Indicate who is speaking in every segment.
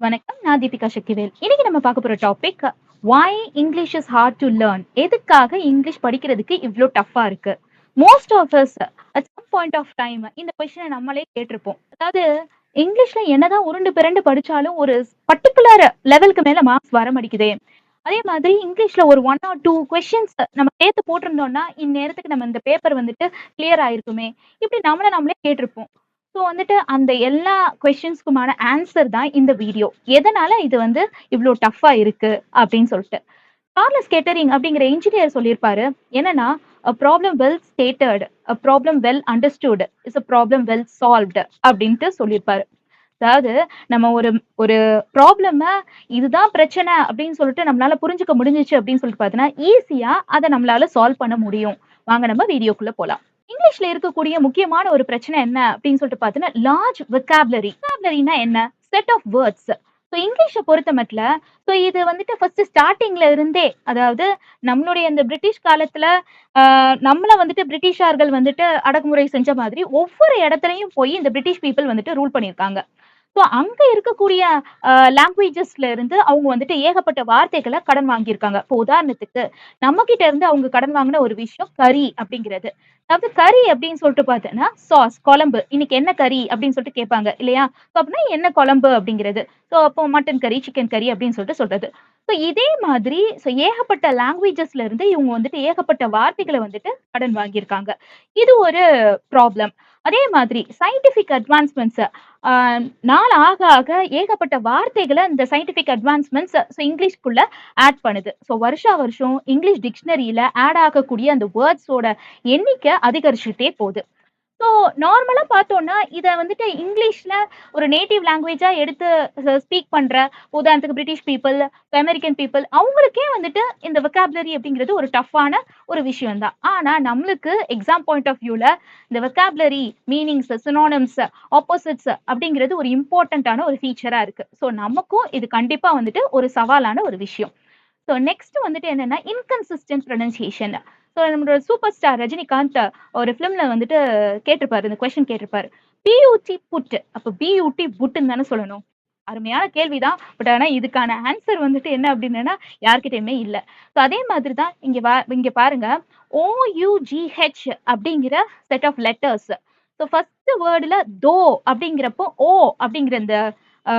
Speaker 1: வணக்கம். நான் தீபிகா சக்திவேல். இன்னைக்கு நம்ம பார்க்க போற topic why English is hard to learn. எதுக்காக இங்கிலீஷ் படிக்கிறதுக்கு இவ்ளோ டஃப்பா இருக்கு? Most of us at some point of time இந்த கொஸ்டின நம்மளே கேட்டிருப்போம். அதாவது இங்கிலீஷ்ல என்னதான் உருண்டு பிரண்டு படிச்சாலும் ஒரு பர்ட்டிகுலர் லெவலுக்கு மேல மார்க்ஸ் வர மாட்டேங்குதே. அதே மாதிரி இங்கிலீஷ்ல ஒரு 1 ஆர் 2 கொஸ்டின்ஸ் நம்ம சேர்த்து போட்டிருந்தோம்னா, இந்நேரத்துக்கு நம்ம இந்த பேப்பர் வந்துட்டு கிளியர் ஆயிருக்குமே. இப்படி நம்மள நாமளே கேட்டிருப்போம். ஸோ வந்துட்டு அந்த எல்லா கொஸ்டின்ஸ்க்குமான ஆன்சர் தான் இந்த வீடியோ. எதனால இது வந்து இவ்ளோ டஃப்பா இருக்கு அப்படின்னு சொல்லிட்டு. சார்லஸ் கெட்டரிங் அப்படிங்கிற இன்ஜினியர் சொல்லியிருப்பாரு. என்னன்னா, "A problem well stated, a problem well understood is a problem well solved" அப்படின்ட்டு சொல்லியிருப்பாரு. அதாவது நம்ம ஒரு ஒரு ப்ராப்ளம இதுதான் பிரச்சனை அப்படின்னு சொல்லிட்டு நம்மளால புரிஞ்சுக்க முடிஞ்சுச்சு அப்படின்னு சொல்லிட்டு பார்த்தீங்கன்னா, ஈஸியா அத நம்மளால சால்வ் பண்ண முடியும். வாங்க நம்ம வீடியோக்குள்ள போலாம். இங்கிலீஷ்ல இருக்கக்கூடிய முக்கியமான ஒரு பிரச்சனை என்ன அப்படின்னு சொல்லிட்டு பார்த்தீங்கன்னா, லார்ஜ் வெக்காபுலரி. வெக்காபுலரினா என்ன? Set of words. ஸோ இங்கிலீஷ பொறுத்தமட்ல, ஸோ இது வந்துட்டு ஃபர்ஸ்ட் ஸ்டார்ட்டிங்ல இருந்தே, அதாவது நம்மளுடைய இந்த பிரிட்டிஷ் காலத்துல நம்மள வந்துட்டு பிரிட்டிஷார்கள் வந்துட்டு அடக்குமுறை செஞ்ச மாதிரி ஒவ்வொரு இடத்துலயும் போய் இந்த பிரிட்டிஷ் பீப்பிள் வந்துட்டு ரூல் பண்ணியிருக்காங்க. ஸோ அங்க இருக்கக்கூடிய லாங்குவேஜஸ்ல இருந்து அவங்க வந்துட்டு ஏகப்பட்ட வார்த்தைகள கடன் வாங்கியிருக்காங்க. இப்போ உதாரணத்துக்கு, நம்மகிட்ட இருந்து அவங்க கடன் வாங்குன ஒரு விஷயம் கறி அப்படிங்கிறது. அதாவது கறி அப்படின்னு சொல்லிட்டு பார்த்தேன்னா, சாஸ் குழம்பு. இன்னைக்கு என்ன கறி அப்படின்னு சொல்லிட்டு கேட்பாங்க இல்லையா? ஸோ அப்படின்னா என்ன குழம்பு அப்படிங்கிறது. ஸோ அப்போ மட்டன் கறி, சிக்கன் கறி அப்படின்னு சொல்லிட்டு சொல்றது. ஸோ இதே மாதிரி ஏகப்பட்ட லாங்குவேஜஸ்ல இருந்து இவங்க வந்துட்டு ஏகப்பட்ட வார்த்தைகள வந்துட்டு கடன் வாங்கியிருக்காங்க. இது ஒரு ப்ராப்ளம். அதே மாதிரி சயின்டிஃபிக் அட்வான்ஸ்மெண்ட்ஸ் ஆ நாள் ஆக ஆக ஏகப்பட்ட வார்த்தைகள இந்த சயின்டிஃபிக் அட்வான்ஸ்மெண்ட்ஸ் இங்கிலீஷ்குள்ள ஆட் பண்ணுது. ஸோ வருஷா வருஷம் இங்கிலீஷ் டிக்ஷனரியில ஆட் ஆகக்கூடிய அந்த வேர்ட்ஸோட எண்ணிக்கை அதிகரிச்சுட்டே போது. ஸோ நார்மலா பார்த்தோம்னா, இத வந்துட்டு இங்கிலீஷ்ல ஒரு நேட்டிவ் லாங்குவேஜா எடுத்து ஸ்பீக் பண்ற உதாரணத்துக்கு பிரிட்டிஷ் பீப்பிள், அமெரிக்கன் பீப்பிள் அவங்களுக்கே வந்துட்டு இந்த வெக்காபுலரி அப்படிங்கிறது ஒரு டஃப்பான ஒரு விஷயம் தான். ஆனா நம்மளுக்கு எக்ஸாம் பாயிண்ட் ஆஃப் வியூல இந்த வெக்காபுலரி, மீனிங்ஸ், சினோனிம்ஸ், ஆப்போசிட்ஸ் அப்படிங்கிறது ஒரு இம்பார்ட்டன்ட்டான ஒரு ஃபீச்சரா இருக்கு. ஸோ நமக்கும் இது கண்டிப்பா வந்துட்டு ஒரு சவாலான ஒரு விஷயம். ஸோ நெக்ஸ்ட் வந்துட்டு என்னன்னா, இன்கன்சிஸ்டன்ட் ப்ரொனன்சியேஷன். ஸோ நம்மளோட சூப்பர் ஸ்டார் ரஜினிகாந்த் ஒரு ஃபிலிம்ல வந்துட்டு கேட்டிருப்பாரு. இந்த கொஸ்டின் கேட்டிருப்பாரு. P U T put. அப்ப பியூடி புட்ன்னு தானே சொல்லணும். அருமையான கேள்விதான். பட் ஆனா இதுக்கான ஆன்சர் வந்துட்டு என்ன அப்படின்னா யார்கிட்டயுமே இல்ல. ஸோ அதே மாதிரி தான் இங்க பாருங்க. OUGH அப்படிங்கிற set of letters. So first வேர்டுல தோ அப்படிங்கிறப்போ ஓ அப்படிங்கிற இந்த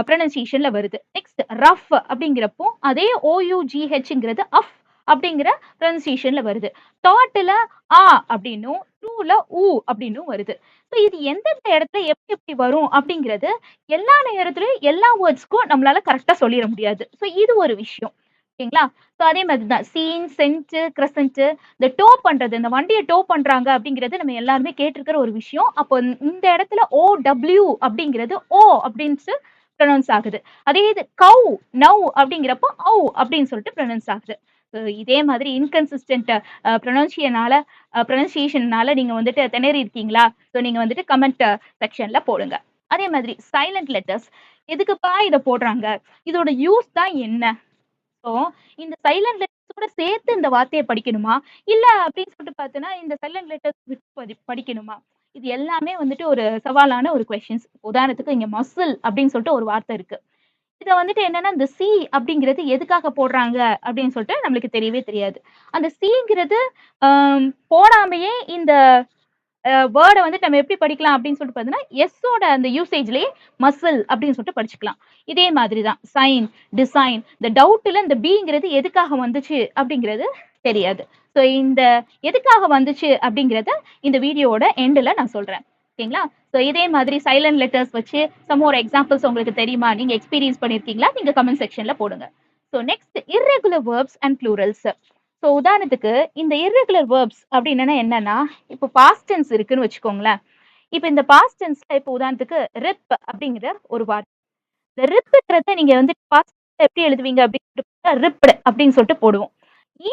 Speaker 1: ப்ரொனன்சியேஷன்ல வருது. நெக்ஸ்ட் ரஃப் அப்படிங்கிறப்போ அதே OUGHங்கிறது அஃப் அப்படிங்கிற ப்ரொனன்சியேஷன்ல வருது. டாட்ல ஆ அப்படின்னும், ட்ரூல ஊ அப்படின்னும் வருது. ஸோ இது எந்தெந்த இடத்துல எப்படி எப்படி வரும் அப்படிங்கிறது எல்லா நேரத்துலயும் எல்லா வேர்ட்ஸ்க்கும் நம்மளால கரெக்ட்டா சொல்லிற முடியாது. ஸோ இது ஒரு விஷயம். ஓகேங்களா? ஸோ அதே மாதிரி தான் சீன், சென்ட், கிரசன்ட் இந்த டோ பண்றது, இந்த வண்டிய டோ பண்றாங்க அப்படிங்கிறது நம்ம எல்லாருமே கேட்டிருக்கிற ஒரு விஷயம். அப்போ இந்த இடத்துல OW அப்படிங்கிறது ஓ அப்படின்ட்டு ப்ரொனவுன்ஸ் ஆகுது. அதே இது கவ், நவ் அப்படிங்கிறப்போ ஔ அப்படின்னு சொல்லிட்டு ப்ரொனவுன்ஸ் ஆகுது. இதே மாதிரி இன்கன்சிஸ்டன்ட் ப்ரொனன்சியனால ப்ரொனன்சியேஷன்னால நீங்க வந்துட்டு திணறி இருக்கீங்களா? ஸோ நீங்க வந்துட்டு கமெண்ட் செக்ஷன்ல போடுங்க. அதே மாதிரி சைலன்ட் லெட்டர்ஸ். எதுக்குப்பா இத போடுறாங்க? இதோட யூஸ் தான் என்ன? ஸோ இந்த சைலன்ட் லெட்டர்ஸோட சேர்த்து இந்த வார்த்தைய படிக்கணுமா? இல்ல அப்படின்னு சொல்லிட்டு பார்த்தோன்னா, இந்த சைலன்ட் லெட்டர்ஸ் விட்டு படிக்கணுமா? இது எல்லாமே வந்துட்டு ஒரு சவாலான ஒரு கொஸ்டின்ஸ். உதாரணத்துக்கு இங்க மசில் அப்படின்னு சொல்லிட்டு ஒரு வார்த்தை இருக்கு. இத வந்துட்டு என்னன்னா, இந்த சி அப்படிங்கிறது எதுக்காக போடுறாங்க அப்படின்னு சொல்லிட்டு நம்மளுக்கு தெரியவே தெரியாது. அந்த சிங்கிறது போடாமயே இந்த வேர்ட வந்துட்டு நம்ம எப்படி படிக்கலாம் அப்படின்னு சொல்லிட்டு பார்த்தீங்கன்னா, எஸ்ஸோட அந்த யூசேஜ்லயே மசில் அப்படின்னு சொல்லிட்டு படிச்சுக்கலாம். இதே மாதிரி தான் சைன், டிசைன் இந்த டவுட்ல இந்த பிங்கிறது எதுக்காக வந்துச்சு அப்படிங்கிறது தெரியாது. ஸோ இந்த எதுக்காக வந்துச்சு அப்படிங்கிறத இந்த வீடியோவோட எண்டுல நான் சொல்றேன். ஓகேங்களா? ஸோ இதே மாதிரி சைலன்ட் லெட்டர்ஸ் வச்சு சம் மோர் எக்ஸாம்பிள்ஸ் உங்களுக்கு தெரியுமா? நீங்க எக்ஸ்பீரியன்ஸ் பண்ணியிருக்கீங்களா? நீங்க கமெண்ட் செக்ஷன்ல போடுங்க. So next irregular verbs and plurals. So உதாரணத்துக்கு இந்த இர்ரெகுலர் வெர்ப்ஸ் அப்படின்னா என்னன்னா, இப்போ பாஸ்ட் டென்ஸ் இருக்குன்னு வச்சுக்கோங்களேன். இப்ப இந்த பாஸ்ட் டென்ஸ்ல இப்போ உதாரணத்துக்கு ரிப் அப்படிங்கிற ஒரு வார்த்தை. இந்த ரிப்ங்கிறத நீங்க வந்து பாஸ்ட் எப்படி எழுதுவீங்க அப்படின்னு ரிப்டு அப்படின்னு சொல்லிட்டு போடுவோம்.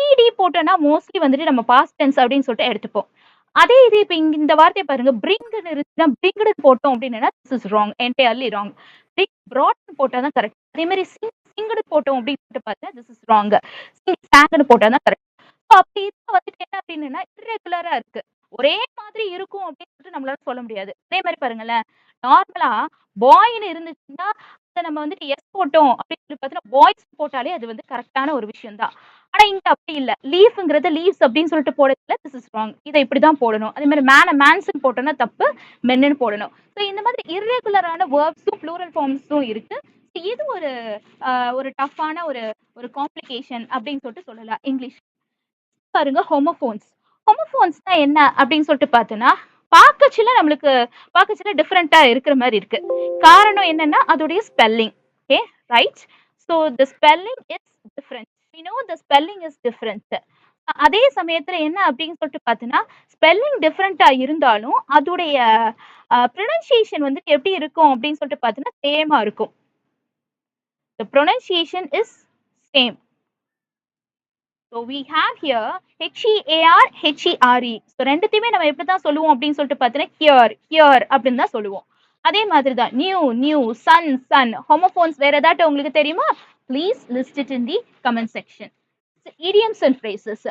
Speaker 1: ஈடி போட்டோம்னா மோஸ்ட்லி வந்துட்டு நம்ம பாஸ்ட் டென்ஸ் அப்படின்னு சொல்லிட்டு எடுத்துப்போம். அதே இது இப்ப இங்க இந்த வார்த்தைய பாருங்க. பிரிங்ன்னு இருந்துச்சுன்னா பிரிங்க்டு போட்டோம் அப்படின்னா this is wrong. Entirely wrong. Bring ப்ராட்ன்னு போட்டா தான் கரெக்ட். அதே மாதிரி சிங்க்டு போட்டோம் அப்படின்னு சொல்லிட்டு பார்த்தா திஸ் இஸ் ராங். சாங்க்ன்னு போட்டா தான் கரெக்ட். அப்படி இது வந்துட்டு என்ன அப்படின்னா இர்ரெகுலரா இருக்கு. ஒரே மாதிரி இருக்கும் அப்படின்னு சொல்லிட்டு நம்மளால சொல்ல முடியாது. அதே மாதிரி பாருங்களேன், நார்மலா பாய்ன்னு இருந்துச்சுன்னா நம்ம வந்துட்டு எஸ் போட்டோம் அப்படின்னு சொல்லி பார்த்தீங்கன்னா பாய்ஸ் போட்டாலே அது வந்து கரெக்டான ஒரு விஷயம் தான். ஆனா இங்க அப்படி இல்ல. லீஃப்ங்கிறது லீவ்ஸ் அப்படின்னு சொல்லிட்டு போடறதுல திஸ் இஸ் ராங். இத இப்படிதான் போடணும். அதே மாதிரி மேன்ஸ்ன்னு போட்டோம்னா தப்பு, மென்னுன்னு போடணும். ஸோ இந்த மாதிரி இர்ரெகுலரான வேர்ப்ஸும் ப்ளூரல் ஃபார்ம்ஸும் இருக்கு. இது ஒரு ஒரு டஃப்பான ஒரு ஒரு காம்ப்ளிகேஷன் அப்படின்னு சொல்லிட்டு சொல்லலாம் இங்கிலீஷ். பாருங்க ஹோமோஃபோன்ஸ். ஹோமோஃபோன்ஸ்னா என்ன அப்படின்னு சொல்லிட்டு பார்த்தோன்னா, நம்மளுக்கு பார்க்கச்சுல டிஃபரெண்ட்டா இருக்கிற மாரி இருக்கு. காரணம் என்னன்னா, அதோடைய spelling. Okay, right? So the spelling is different. We know the spelling is different. அதே சமயத்துல என்ன அப்படின்னு சொல்லிட்டு பார்த்தோன்னா, ஸ்பெல்லிங் டிஃபரெண்ட்டா இருந்தாலும், அதோடைய ப்ரொனன்சியேஷன் வந்துட்டு எப்படி இருக்கும் அப்படின்னு சொல்லிட்டு பார்த்தோன்னா, சேமா இருக்கும். The pronunciation is same. So we have here HEAR, HERE. So ரெண்டுத்தையுமே நம்ம எப்படி தான் சொல்லுவோம் அப்படின்னு சொல்லிட்டு பார்த்தீங்கன்னா ஹியர் அப்படின்னு தான் சொல்லுவோம். அதே மாதிரி தான் நியூ சன் ஹோமோஃபோன்ஸ் வேற ஏதாட்டும் உங்களுக்கு தெரியுமா? Please list it in the comment section. idioms and phrases.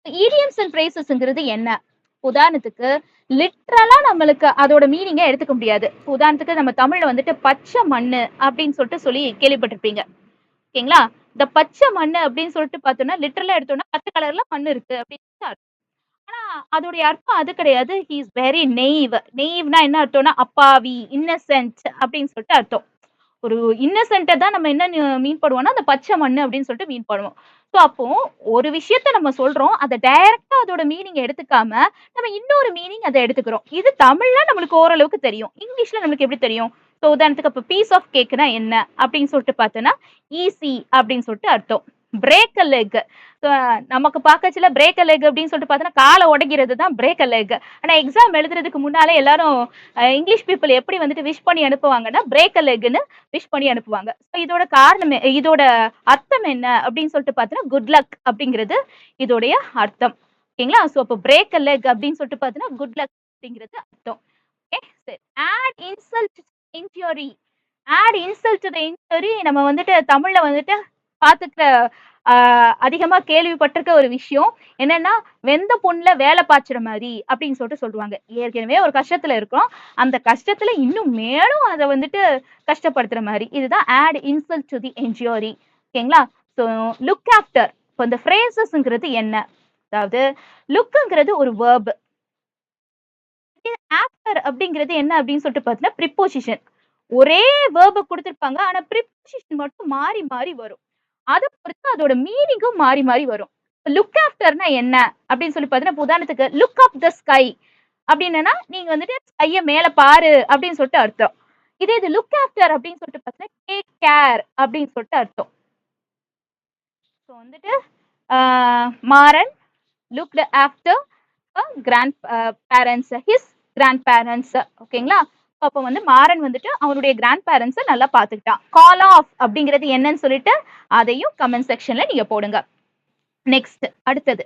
Speaker 1: idioms and phrasesங்கிறது என்ன? உதாரணத்துக்கு லிட்ரலா நம்மளுக்கு அதோட மீனிங்கை எடுத்துக்க முடியாது. உதாரணத்துக்கு நம்ம தமிழ்ல வந்துட்டு பச்சை மண்ணு அப்படின்னு சொல்லிட்டு சொல்லி கேள்விப்பட்டிருப்பீங்க. ஓகேங்களா? இந்த பச்சை மண்ணு அப்படின்னு சொல்லிட்டு பார்த்தோம்னா லிட்டரலா எடுத்தோம்னா பச்சை கலர்ல மண்ணு இருக்கு அப்படின்னு அர்த்தம். ஆனா அதோடைய அர்த்தம் அது கிடையாது. ஹி இஸ் வெரி நெய்வ்னா என்ன அர்த்தம்னா அப்பாவி, இன்னசென்ட் அப்படின்னு சொல்லிட்டு அர்த்தம். ஒரு இன்னசென்ட்டை தான் நம்ம என்ன மீன் பண்ணுவோம்னா அந்த பச்சை மண்ணு அப்படின்னு சொல்லிட்டு மீன் பண்ணுவோம். ஸோ அப்போ ஒரு விஷயத்த நம்ம சொல்றோம், அதை டைரக்டா அதோட மீனிங் எடுத்துக்காம நம்ம இன்னொரு மீனிங் அதை எடுத்துக்கிறோம். இது தமிழ்ல நம்மளுக்கு ஓரளவுக்கு தெரியும். இங்கிலீஷ்ல நம்மளுக்கு எப்படி தெரியும்? ஸோ உதாரணத்துக்கு அப்போ பீஸ் ஆஃப் கேக்னா என்ன அப்படின்னு சொல்லிட்டு பார்த்தோன்னா ஈஸி அப்படின்னு சொல்லிட்டு அர்த்தம். பிரேக் அ லெக். நமக்கு பார்க்கச்சுல பிரேக் அ லெக் அப்படின்னு சொல்லிட்டு பார்த்தோன்னா காலை உடைக்கிறது தான் பிரேக் அ லெக். ஆனால் எக்ஸாம் எழுதுறதுக்கு முன்னாலே எல்லாரும் இங்கிலீஷ் பீப்புள் எப்படி வந்துட்டு விஷ் பண்ணி அனுப்புவாங்கன்னா பிரேக் அ லெக்னு விஷ் பண்ணி அனுப்புவாங்க. ஸோ இதோட காரணம் இதோட அர்த்தம் என்ன அப்படின்னு சொல்லிட்டு பார்த்தோன்னா குட் லக் அப்படிங்கிறது இதோடைய அர்த்தம். ஓகேங்களா? ஸோ அப்போ பிரேக் அ லெக் அப்படின்னு சொல்லிட்டு பார்த்தோன்னா குட் லக் அப்படிங்கிறது அர்த்தம். ஓகே, சரி. Add insult injury. Add insult to the injury நம்ம வந்துட்டு தமிழ்ல வந்துட்டு பார்த்துக்கிற அதிகமா கேள்விப்பட்டிருக்க ஒரு விஷயம் என்னன்னா வெந்த பொண்ணுல வேலை பாய்ச்சுற மாதிரி அப்படின்னு சொல்லிட்டு சொல்லுவாங்க. ஏற்கனவே ஒரு கஷ்டத்துல இருக்கோம், அந்த கஷ்டத்துல இன்னும் மேலும் அதை வந்துட்டு கஷ்டப்படுத்துற மாதிரி. இதுதான் add insult to the injury. ஓகேங்களா? So look after. இப்போ இந்த ஃப்ரேசஸ்ங்கிறது என்ன? அதாவது லுக்குங்கிறது ஒரு வேர்ப். ஆஃப்டர் அப்படிங்கிறது என்ன அப்படின்னு சொல்லிட்டு பார்த்தீங்கன்னா ப்ரிப்போசிஷன். ஒரே வேர்பை கொடுத்துருப்பாங்க, ஆனா ப்ரிப்போசிஷன் மட்டும் மாறி மாறி வரும். அதை பொறுத்து அதோட மீனிங்கும் மாறி மாறி வரும். லுக் ஆஃப்டர்னா என்ன அப்படின்னு சொல்லி பார்த்தீங்கன்னா உதாரணத்துக்கு லுக் அப் த ஸ்கை அப்படின்னா நீங்க வந்துட்டு ஸ்கைய மேல பாரு அப்படின்னு சொல்லிட்டு அர்த்தம். இதே இது லுக் ஆஃப்டர் அப்படின்னு சொல்லிட்டு பார்த்தீங்கன்னா டேக் கேர் அப்படின்னு சொல்லிட்டு அர்த்தம். ஸோ வந்துட்டு Maran looked after grandparents, his grandparents. ஓகேங்களா? அப்போ வந்து மாறன் வந்துட்டு அவனுடைய கிராண்ட் பேரண்ட்ஸை நல்லா பார்த்துக்கிட்டான். கால் ஆஃப் அப்படிங்கிறது என்னன்னு சொல்லிட்டு அதையும் கமெண்ட் செக்ஷன்ல நீங்க போடுங்க. நெக்ஸ்ட் அடுத்தது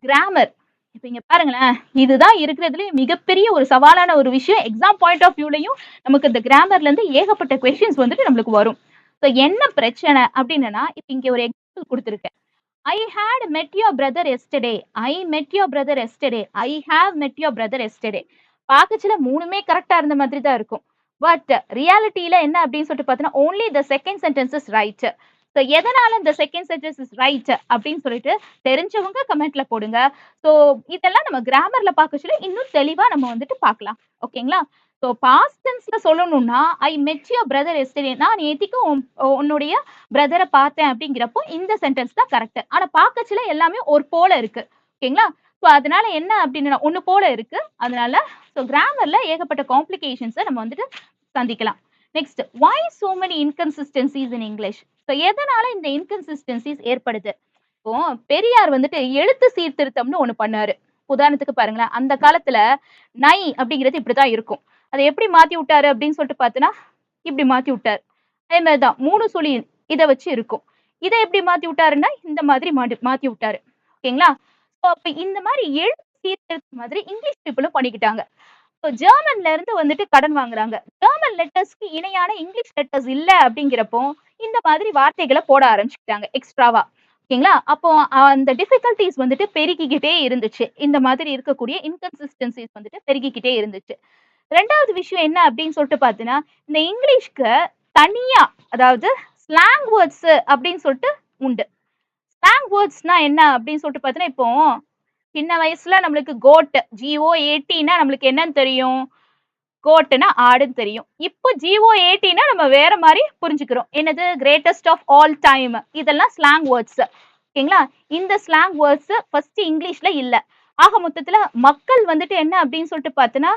Speaker 1: கிராமர். இப்ப இங்க பாருங்களேன், இதுதான் இருக்கிறதுல மிகப்பெரிய ஒரு சவாலான ஒரு விஷயம். எக்ஸாம் பாயிண்ட் ஆஃப் வியூலையும் நமக்கு இந்த கிராமர்ல இருந்து ஏகப்பட்ட கொஸ்டின்ஸ் வந்துட்டு நம்மளுக்கு வரும். ஸோ என்ன பிரச்சனை அப்படின்னா இப்ப இங்க ஒரு எக்ஸாம்பிள் கொடுத்துருக்கேன். I had met your brother yesterday. I met your brother yesterday. I have met your brother yesterday. பாக்கச்சுல மூணுமே கரெக்டா இருந்த மாதிரி தான் இருக்கும். பட் ரியாலிட்டியில என்ன அப்படின்னு சொல்லிட்டு பார்த்தோன்னா only the second sentence is right. So எதனால இந்த செகண்ட் சென்டென்ஸ் இஸ் ரைட் அப்படின்னு சொல்லிட்டு தெரிஞ்சவங்க கமெண்ட்ல போடுங்க. ஸோ இதெல்லாம் நம்ம கிராமர்ல பார்க்கச்சுல இன்னும் தெளிவா நம்ம வந்துட்டு பார்க்கலாம். ஓகேங்களா? ஸோ பாஸ்ட் டென்ஸ்ல சொல்லணும்னா ஐ மெட் யுவர் பிரதர் எஸ்டர்டே, நான் நேத்திக்கும் உன்னுடைய பிரதரை பார்த்தேன் அப்படிங்கிறப்போ இந்த சென்டென்ஸ் தான் கரெக்ட். ஆனா பார்க்கச்சுல எல்லாமே ஒரு போல இருக்கு. ஓகேங்களா? ஸோ அதனால என்ன அப்படின்னா ஒன்று போல இருக்கு. அதனால ஸோ கிராமர்ல ஏகப்பட்ட காம்ப்ளிகேஷன்ஸை நம்ம வந்துட்டு சந்திக்கலாம். Next why so many inconsistencies in English? So எதனால இந்த இன்கன்சிஸ்டன்சிஸ் ஏற்படுது? இப்போ பெரியார் வந்துட்டு எழுத்து சீர்திருத்தம்னு ஒண்ணு பண்ணாரு. உதாரணத்துக்கு பாருங்களேன், அந்த காலத்துல நை அப்படிங்கிறது இப்படிதான் இருக்கும். அதை எப்படி மாத்தி விட்டாரு அப்படின்னு சொல்லிட்டு பார்த்தோன்னா இப்படி மாத்தி விட்டாரு. அதே மாதிரிதான் மூணு சொல்லி இதை வச்சு இருக்கும். இதை எப்படி மாத்தி விட்டாருன்னா இந்த மாதிரி மாத்தி விட்டாரு. ஓகேங்களா? ஸோ அப்ப இந்த மாதிரி எழுத்து சீர்திருத்த மாதிரி இங்கிலீஷ் பீப்புளும் பண்ணிக்கிட்டாங்க. இப்போ ஜெர்மன்ல இருந்து வந்துட்டு கடன் வாங்குறாங்க. ஜெர்மன் லெட்டர்ஸ்க்கு இணையான இங்கிலீஷ் லெட்டர்ஸ் இல்ல அப்படிங்கிறப்போ இந்த மாதிரி வார்த்தைகளை போட ஆரம்பிச்சுக்கிட்டாங்க எக்ஸ்ட்ராவா. ஓகேங்களா? அப்போ அந்த டிஃபிகல்டிஸ் வந்துட்டு பெருகிக்கிட்டே இருந்துச்சு. இந்த மாதிரி இருக்கக்கூடிய இன்கன்சிஸ்டன்சிஸ் வந்துட்டு பெருகிக்கிட்டே இருந்துச்சு. ரெண்டாவது விஷயம் என்ன அப்படின்னு சொல்லிட்டு பார்த்தீங்கன்னா இந்த இங்கிலீஷ்க்கு தனியா அதாவது ஸ்லாங் வேர்ட்ஸ் அப்படின்னு சொல்லிட்டு உண்டு. ஸ்லாங் வேர்ட்ஸ்னா என்ன அப்படின்னு சொல்லிட்டு பார்த்தீங்கன்னா, இப்போ சின்ன வயசுல நம்மளுக்கு கோட் GOATனா நம்மளுக்கு என்னன்னு தெரியும்? கோட்னா ஆடுன்னு தெரியும். இப்போ GOATனா நம்ம வேற மாரி புரிஞ்சுக்கிறோம். என்னது? Greatest of all time. இதெல்லாம் ஸ்லாங் வேர்ட்ஸ். ஓகேங்களா? இந்த ஸ்லாங் வேர்ட்ஸ் ஃபர்ஸ்ட் இங்கிலீஷ்ல இல்ல. ஆக மொத்தத்துல மக்கள் வந்துட்டு என்ன அப்படின்னு சொல்லிட்டு பார்த்தீன்னா,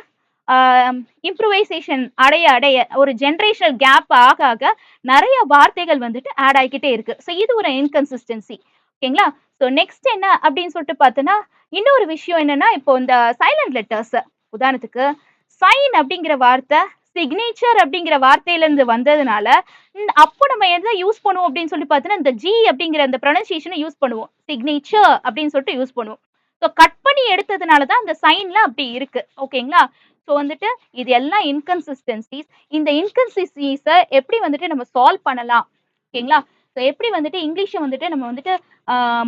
Speaker 1: இம்ப்ரூவைசேஷன் அடைய அடைய ஒரு ஜெனரேஷனல் கேப் ஆக ஆக நிறைய வார்த்தைகள் வந்துட்டு ஆட் ஆகிக்கிட்டே இருக்கு. ஸோ இது ஒரு இன்கன்சிஸ்டன்சி. ஓகேங்களா? ஸோ நெக்ஸ்ட் என்ன அப்படின்னு சொல்லிட்டு பார்த்தோன்னா, இன்னொரு விஷயம் என்னன்னா, இப்போ இந்த சைலண்ட் லெட்டர்ஸ் உதாரணத்துக்கு சைன் அப்படிங்கிற வார்த்தை சிக்னேச்சர் அப்படிங்கிற வார்த்தையில இருந்து வந்ததுனால அப்போ நம்ம எதை யூஸ் பண்ணுவோம் அப்படின்னு சொல்லி பார்த்தோன்னா இந்த ஜி அப்படிங்கிற அந்த ப்ரொனன்சியேஷனை யூஸ் பண்ணுவோம். சிக்னேச்சர் அப்படின்னு சொல்லிட்டு யூஸ் பண்ணுவோம். ஸோ கட் பண்ணி எடுத்ததுனால தான் அந்த சைன்ல அப்படி இருக்கு. ஓகேங்களா? ஸோ வந்துட்டு இது எல்லாம் இன்கன்சிஸ்டன்சிஸ். இந்த இன்கன்சிஸ்டன்சிஸை எப்படி வந்துட்டு நம்ம சால்வ் பண்ணலாம்? ஓகேங்களா? ஸோ எப்படி வந்துட்டு இங்கிலீஷை வந்துட்டு நம்ம வந்துட்டு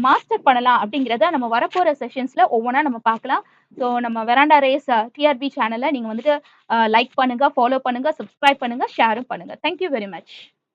Speaker 1: மாஸ்டர் பண்ணலாம் அப்படிங்கிறத நம்ம வரப்போற செஷன்ஸ்ல ஒவ்வொன்றா நம்ம பார்க்கலாம். ஸோ நம்ம வெராண்டா ரேஸ் டிஆர்பி சேனலை நீங்க வந்துட்டு லைக் பண்ணுங்க, ஃபாலோ பண்ணுங்க, சப்ஸ்கிரைப் பண்ணுங்க, ஷேரும் பண்ணுங்க. Thank you very much.